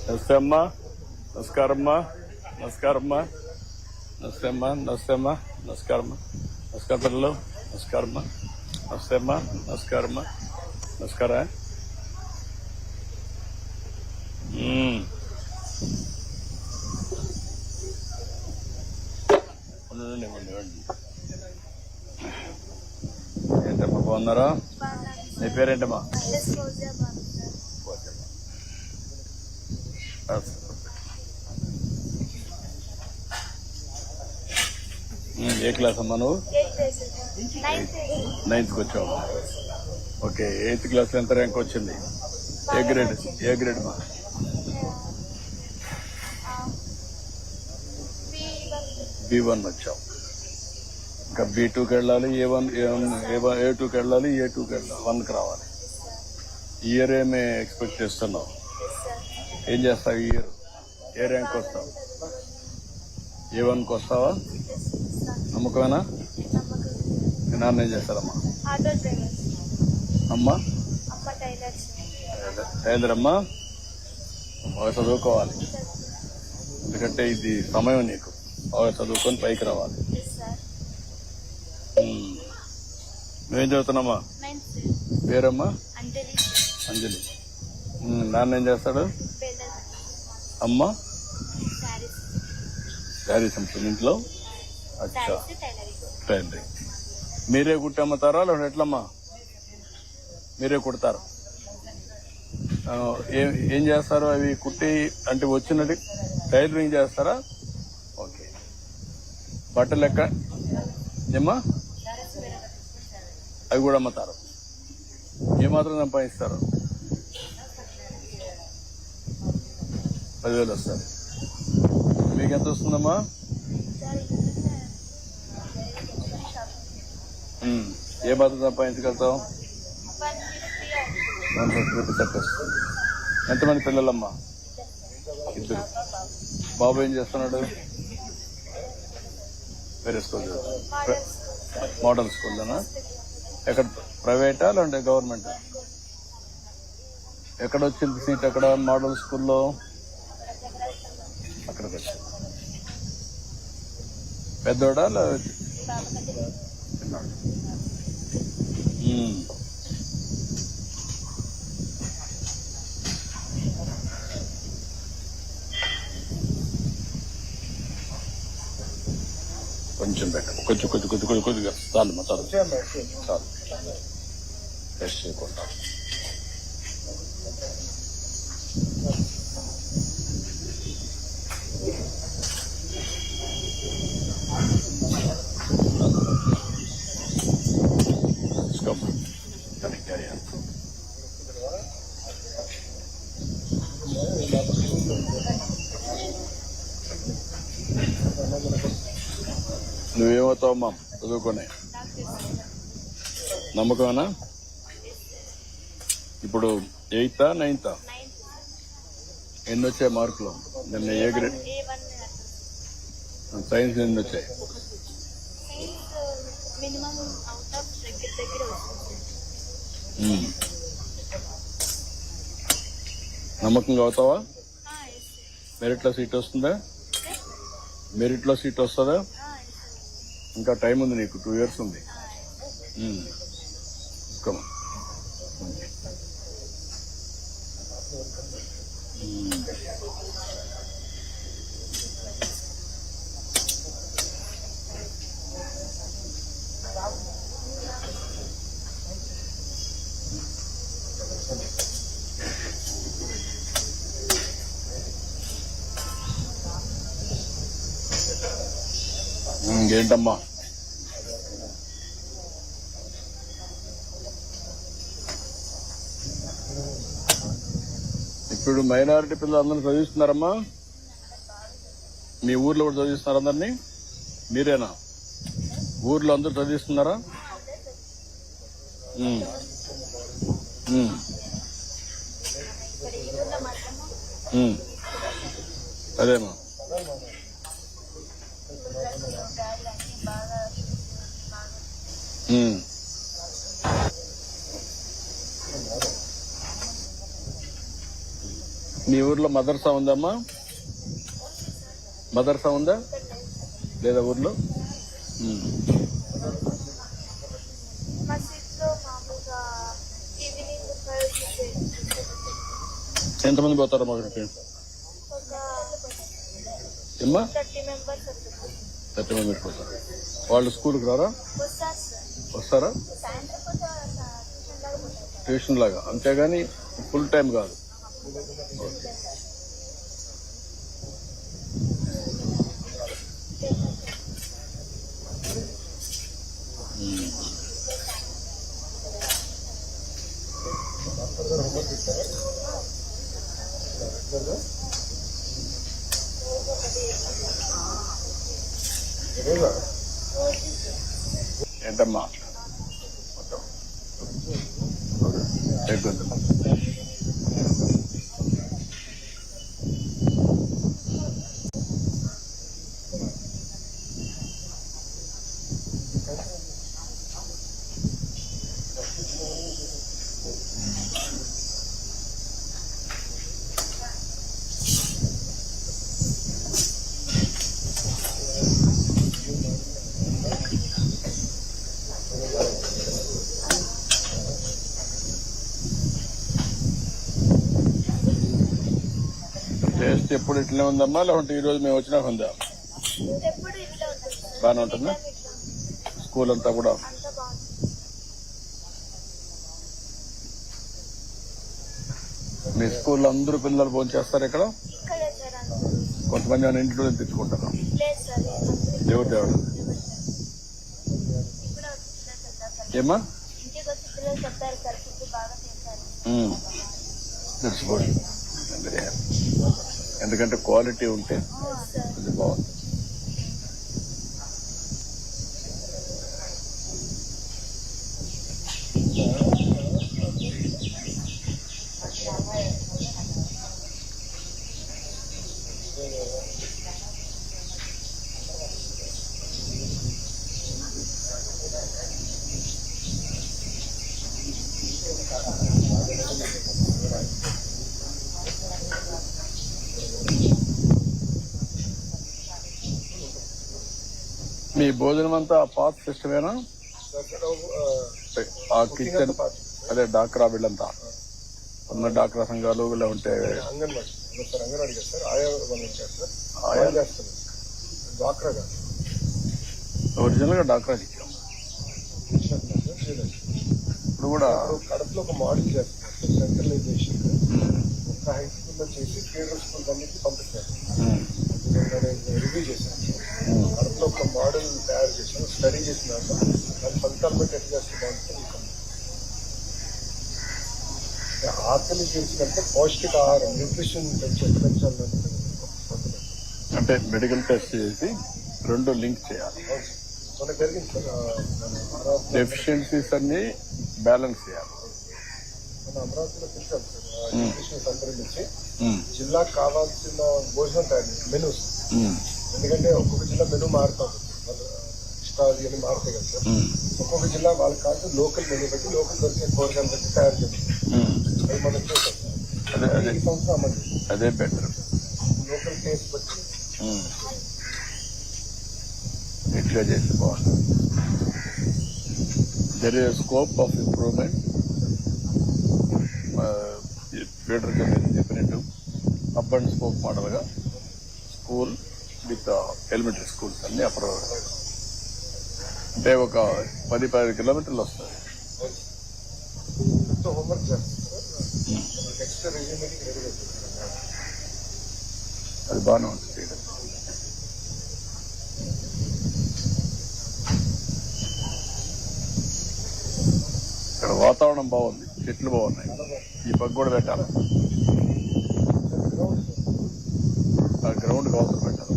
నమస్తే అమ్మా. నమస్కారమ్మా. నమస్కారమ్మా. నమస్తే అమ్మా. నమస్తే అమ్మా. నమస్కారమ్మా. నమస్కారం పిల్లలు. నమస్కారమ్మా. నమస్తే అమ్మా. నమస్కారమ్మా. నమస్కారా. ఏంటమ్మా బాగున్నారా? నీ పేరేంటమ్మా? ఏ క్లాస్ అమ్మా నువ్వు? 9th వచ్చావు. ఓకే. 8th క్లాస్ లో ఎంత ర్యాంక్ వచ్చింది? ఏ గ్రేడ్ మా? B1 వచ్చావు. ఇంకా B2కి వెళ్ళాలి, A2కి వెళ్ళాలి, A2కి వెళ్ళాలి, 1కి రావాలి. ఈ ఇయర్ ఏమి ఎక్స్పెక్ట్ చేస్తున్నావు? ఏం చేస్తావు ఈ ఇయర్? ఏ ర్యాంక్ వస్తావు? A1కి వస్తావా? నమ్మకమేనా? మీ నాన్న ఏం చేస్తారమ్మా? అమ్మా టైలర్ అమ్మా. బాగా చదువుకోవాలి, ఎందుకంటే ఇది సమయం నీకు. బాగా చదువుకొని పైకి రావాలి. నువ్వేం చదువుతున్నామ్మా? పేరమ్మా? అంజలి. నాన్న ఏం చేస్తాడు? అమ్మా శారీస్ అమ్ముతుంది ఇంట్లో. అచ్చా, టైలరింగ్. మీరే కుట్టి అమ్ముతారా లేదా ఎట్లమ్మా? మీరే కుడతారు. ఏం చేస్తారు అవి కుట్టి? అంటే వచ్చినది టైలరింగ్ చేస్తారా? ఓకే. బట్టలు ఎక్క ఏమ్మా? అవి కూడా అమ్ముతారు. ఏమాత్రం సంపాదిస్తారు? 10,000 వస్తారు. మీకు ఎంత వస్తుందమ్మా? ఏ మాత్రం సంపాదించగలుగుతావు? 150 రూపీస్ వస్తుంది. ఎంతమంది పిల్లలమ్మా? 2. బాబు ఏం చేస్తున్నాడు? వేరే స్కూల్, మోడల్ స్కూల్లోనా? ఎక్కడ, ప్రైవేటా లేదంటే గవర్నమెంట్? ఎక్కడ వచ్చింది సీట్? అక్కడ మోడల్ స్కూల్లో అక్కడికి వచ్చింది. పెద్దోడా లేదా చిన్నాడు? కొంచెం పెట్టండి. కొద్దిగా చాలు చాలు. టెస్ట్ చేయకుండా. నువ్వేమవుతావమ్మా చదువుకునే? నమ్మకమేనా? ఇప్పుడు 8th 9th ఎన్ని వచ్చాయి మార్కులు? నిన్న ఏ గ్రేడ్? సైన్స్ ఎన్ని వచ్చాయి? నమ్మకంగా అవుతావా? మెరిట్లో సీట్ వస్తుందా? మెరిట్లో సీట్ వస్తుందా? ఇంకా టైం ఉంది నీకు, 2 years ఉంది. ఇంకేంటమ్మా? ఇప్పుడు మైనారిటీ పిల్లలు అందరూ చదివిస్తున్నారమ్మా? మీ ఊర్లో కూడా చదివిస్తున్నారు అందరినీ? మీరేనా? ఊర్లో అందరూ చదివిస్తున్నారా? అదేమా. మీ ఊర్లో ఊర్లో మదర్సా ఉందమ్మా? మదర్సా ఉందా లేదా ఊర్లో? ఎంతమంది పోతారమ్మా అక్కడికి? ఏమ్మా 30 మెంబర్స్ పోతారు. వాళ్ళు స్కూల్కి రారా? వస్తారా? ట్యూషన్ లాగా, అంతేగాని ఫుల్ టైం కాదు. ఏంటమ్మా టేస్ట్ ఎప్పుడు ఇట్లనే ఉందమ్మా, లేకుంటే ఈ రోజు మేము వచ్చినాక ఉందా? బాగానే ఉంటుందా? స్కూల్ అంతా కూడా మీ స్కూల్లో అందరూ పిల్లలు భోజనం చేస్తారు ఇక్కడ? కొంతమంది ఏమైనా ఇంట్లో తెచ్చుకుంటారు? దేవుడు దేవుడు ఏమ్మా తెచ్చుకోండి. ఎందుకంటే క్వాలిటీ ఉంటే అది బాగుంది. మీ భోజనం అంతా పాత్ సిస్టమేనా? ఆ కిచెన్ అదే డాక్రా వీళ్ళంతా ఉన్న డాక్రా సంఘాలు ఇలా ఉంటే ఒరిజినల్ గా డాక్రా ఇచ్చాం. ఇప్పుడు కూడా కడపలో ఒక మోడల్ చేస్తారు, సెంట్రలైజేషన్ ఒక హై స్కూల్ లో చేసి ఫీడర్ స్కూల్ అన్నిటికీ పంపిస్తారు. రివ్యూ చేశాను, కడపలో ఒక మోడల్ తయారు చేశాను, స్టడీ చేసినాక దాని ఫలితాలు బట్టి ఎట్లా చేస్తుంది. ఆకలి తీర్చినట్టు పౌష్టిక ఆహారం, న్యూట్రిషన్ పెంచాలని అంటే మెడికల్ టెస్ట్ చేసి రెండు లింక్ చేయాలి. మనకు జరిగింది డెఫిషియన్సీస్ అన్ని బ్యాలెన్స్ చేయాలి. మన అమరావతిలో పెట్టాం సార్ న్యూట్రిషన్ సెంటర్ నుంచి జిల్లాకు కావాల్సిన భోజనం తయారు మెనూస్. ఎందుకంటే ఒక్కొక్క జిల్లా మెనూ మారుతాం, ఇష్టాలు ఇవన్నీ మారుతాయి కదా సార్. ఒక్కొక్క జిల్లా వాళ్ళకి కాదు లోకల్ మెనూ బట్టి, లోకల్ దొరికే కూరగాయలు బట్టి తయారు చేస్తాం. అది మనం చూసాం ఈ సంవత్సరం అమలు. అదే బెటర్, లోకల్ టేస్ట్ బట్టి ఇట్లా చేసి బాగుంటుంది. There is scope of improvement. Feeder చెప్పినట్టు అప్ అండ్ స్కోప్ మోడల్ గా స్కూల్ విత్ ఎలిమెంటరీ స్కూల్స్ అన్ని అప్రూవ్ అంటే ఒక 10-15 కిలోమీటర్లు వస్తుంది. హోంవర్క్ చేస్తారు, నెక్స్ట్ రివ్యూ మీటింగ్ రెడీ చేస్తారు. అది బాగానే ఉంటుంది. ఇక్కడ వాతావరణం బాగుంది, చెట్లు బాగున్నాయి. ఈ పక్క కూడా పెట్టాలి, ఆ గ్రౌండ్ అవసరం పెట్టాలి,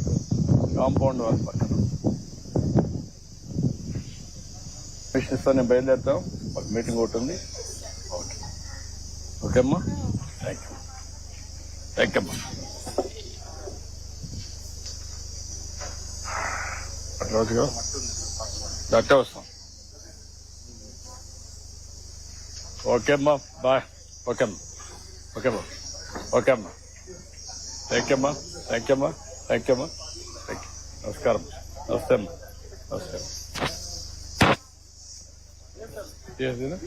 కాంపౌండ్ వాళ్ళ పక్కన. ఇస్తాను, నేను బయలుదేరుతాం. మాకు మీటింగ్ ఒకటి ఉంది. ఓకే ఓకే అమ్మా, థ్యాంక్ యూ. థ్యాంక్ యూ అమ్మా. అట్లా రోజుగా అట్టే వస్తాం. ఓకే అమ్మా, బాయ్. ఓకే అమ్మా, ఓకే అమ్మా, ఓకే అమ్మా. థ్యాంక్ యూ అమ్మా. థ్యాంక్ యూ అమ్మా. థ్యాంక్ యూ అమ్మా. Thank you. నమస్కారం. నమస్తే అమ్మా. నమస్కారం. Yes, you know?